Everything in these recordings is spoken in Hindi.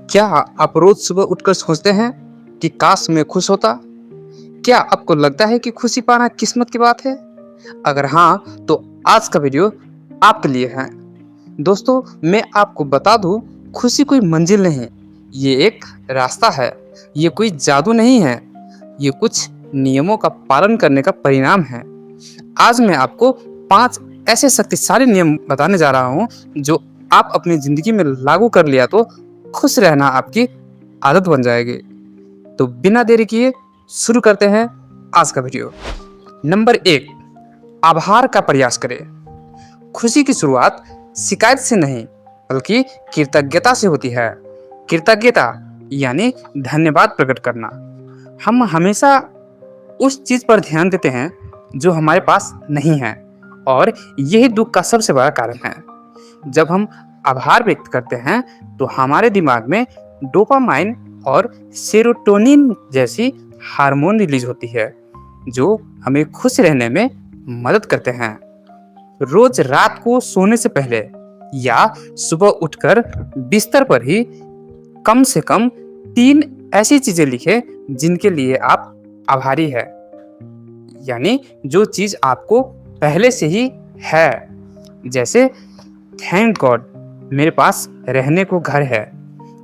क्या आप रोज सुबह उठकर सोचते हैं कि काश मैं खुश होता? क्या आपको लगता है कि खुशी पाना किस्मत की बात है? अगर हाँ, तो आज का वीडियो आपके लिए है। दोस्तों, मैं आपको बता दूं, खुशी कोई मंजिल नहीं, ये एक रास्ता है। ये कोई जादू नहीं है, ये कुछ नियमों का पालन करने का परिणाम है। आज मैं आपको 5 ऐसे शक्तिशाली नियम बताने जा रहा हूँ, जो आप अपनी ज़िंदगी में लागू कर लिया तो खुश रहना आपकी आदत बन जाएगी। तो बिना देरी किए शुरू करते हैं आज का वीडियो। नंबर 1, आभार का प्रयास करें। खुशी की शुरुआत शिकायत से नहीं, बल्कि कृतज्ञता से होती है। कृतज्ञता यानी धन्यवाद प्रकट करना। हम हमेशा उस चीज़ पर ध्यान देते हैं जो हमारे पास नहीं है, और यही दुख का सबसे बड़ा कारण है। जब हम आभार व्यक्त करते हैं तो हमारे दिमाग में डोपामाइन और सेरोटोनिन जैसी हार्मोन रिलीज होती है, जो हमें खुश रहने में मदद करते हैं। रोज रात को सोने से पहले या सुबह उठकर बिस्तर पर ही कम से कम 3 ऐसी चीजें लिखें जिनके लिए आप आभारी हैं, यानी जो चीज आपको पहले से ही है। जैसे थैंक गॉड, मेरे पास रहने को घर है।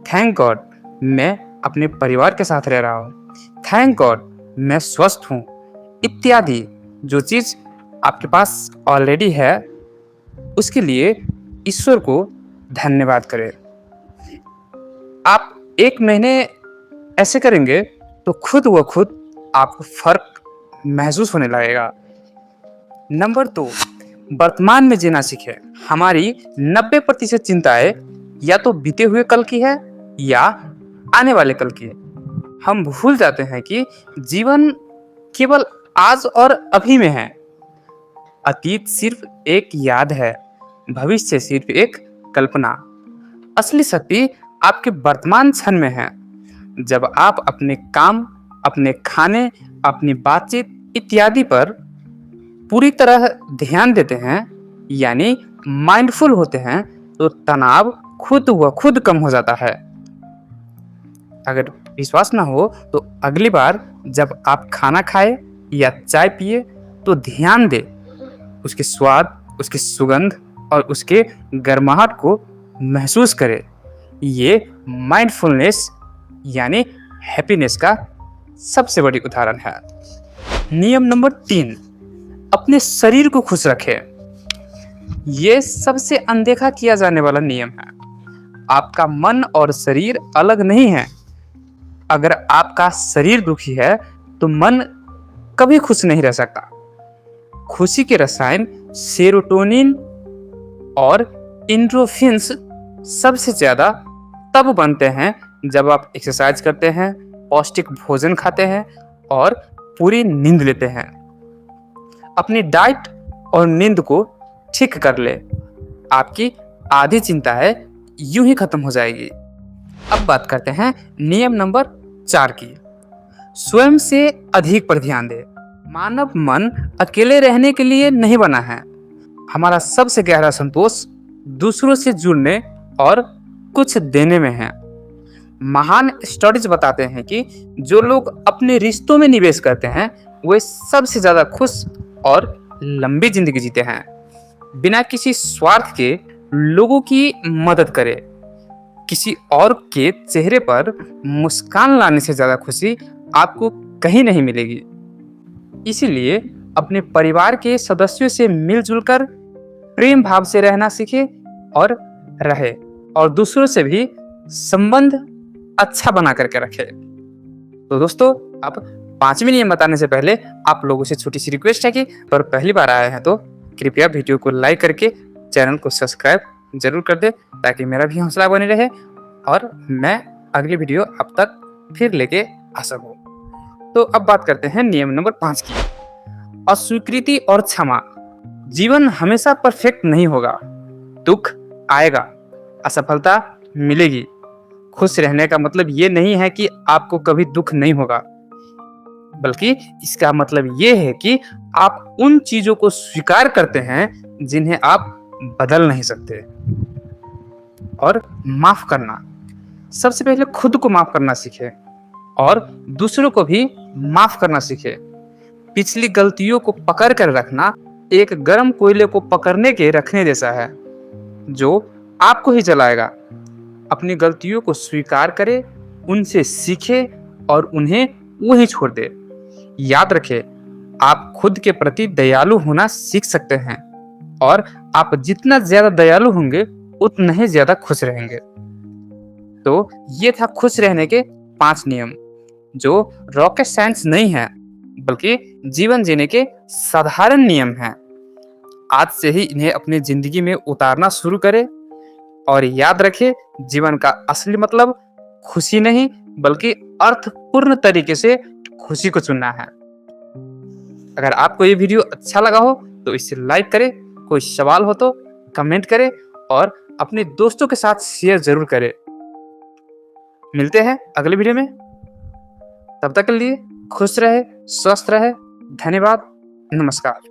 थैंक गॉड, मैं अपने परिवार के साथ रह रहा हूँ। थैंक गॉड, मैं स्वस्थ हूँ, इत्यादि। जो चीज़ आपके पास ऑलरेडी है, उसके लिए ईश्वर को धन्यवाद करें। आप 1 महीने ऐसे करेंगे तो खुद व खुद आपको फर्क महसूस होने लगेगा। नंबर 2, वर्तमान में जीना सीखें। हमारी 90% चिंताएं या तो बीते हुए कल की है या आने वाले कल की है। हम भूल जाते हैं कि जीवन केवल आज और अभी में है। अतीत सिर्फ एक याद है, भविष्य सिर्फ एक कल्पना। असली शक्ति आपके वर्तमान क्षण में है। जब आप अपने काम, अपने खाने, अपनी बातचीत इत्यादि पर पूरी तरह ध्यान देते हैं, यानी माइंडफुल होते हैं, तो तनाव खुद व खुद कम हो जाता है। अगर विश्वास ना हो तो अगली बार जब आप खाना खाए या चाय पिए तो ध्यान दे उसके स्वाद, उसकी सुगंध और उसके गर्माहट को महसूस करें। ये माइंडफुलनेस यानी हैप्पीनेस का सबसे बड़ी उदाहरण है। नियम नंबर 3, अपने शरीर को खुश रखें। ये सबसे अनदेखा किया जाने वाला नियम है। आपका मन और शरीर अलग नहीं है। अगर आपका शरीर दुखी है तो मन कभी खुश नहीं रह सकता। खुशी के रसायन सेरोटोनिन और एंडोर्फिन्स सबसे ज्यादा तब बनते हैं जब आप एक्सरसाइज करते हैं, पौष्टिक भोजन खाते हैं और पूरी नींद लेते हैं। अपनी डाइट और नींद को ठीक कर ले, आपकी आधी चिंता है यूं ही खत्म हो जाएगी। अब बात करते हैं नियम नंबर 4 की। स्वयं से अधिक पर ध्यान दे। मानव मन अकेले रहने के लिए नहीं बना है। हमारा सबसे गहरा संतोष दूसरों से जुड़ने और कुछ देने में है। महान स्टडीज बताते हैं कि जो लोग अपने रिश्तों में निवेश करते हैं वे सबसे ज्यादा खुश और लंबी जिंदगी जीते हैं। बिना किसी स्वार्थ के लोगों की मदद करें। किसी और के चेहरे पर मुस्कान लाने से ज्यादा खुशी आपको कहीं नहीं मिलेगी। इसीलिए अपने परिवार के सदस्यों से मिलजुल कर प्रेम भाव से रहना सीखे और रहे, और दूसरों से भी संबंध अच्छा बना करके रखे। तो दोस्तों, अब 5वें नियम बताने से पहले आप लोगों से छोटी सी रिक्वेस्ट है कि अगर पहली बार आए हैं तो कृपया वीडियो को लाइक करके चैनल को सब्सक्राइब जरूर कर दे, ताकि मेरा भी हौसला बने रहे और मैं अगली वीडियो अब तक फिर लेके आ सकूं। तो अब बात करते हैं नियम नंबर 5 की। अस्वीकृति और क्षमा। जीवन हमेशा परफेक्ट नहीं होगा। दुख आएगा, असफलता मिलेगी। खुश रहने का मतलब ये नहीं है कि आपको कभी दुख नहीं होगा, बल्कि इसका मतलब ये है कि आप उन चीजों को स्वीकार करते हैं जिन्हें आप बदल नहीं सकते। और माफ करना। सबसे पहले खुद को माफ करना सीखें और दूसरों को भी माफ करना सीखें। पिछली गलतियों को पकड़ कर रखना एक गर्म कोयले को पकड़ने के रखने जैसा है, जो आपको ही जलाएगा। अपनी गलतियों को स्वीकार करें, उनसे सीखें और उन्हें वहीं छोड़ दें। याद रखें, आप खुद के प्रति दयालु होना सीख सकते हैं और आप जितना ज्यादा दयालु होंगे उतना ही ज्यादा खुश रहेंगे। तो ये था खुश रहने के 5 नियम, जो रॉकेट साइंस नहीं है बल्कि जीवन जीने के साधारण नियम हैं। आज से ही इन्हें अपनी जिंदगी में उतारना शुरू करें और याद रखें, जीवन का असली मतलब खुशी नहीं बल्कि अर्थपूर्ण तरीके से खुशी को चुनना है। अगर आपको ये वीडियो अच्छा लगा हो तो इसे लाइक करें, कोई सवाल हो तो कमेंट करें और अपने दोस्तों के साथ शेयर जरूर करें। मिलते हैं अगले वीडियो में, तब तक के लिए खुश रहे, स्वस्थ रहे। धन्यवाद, नमस्कार।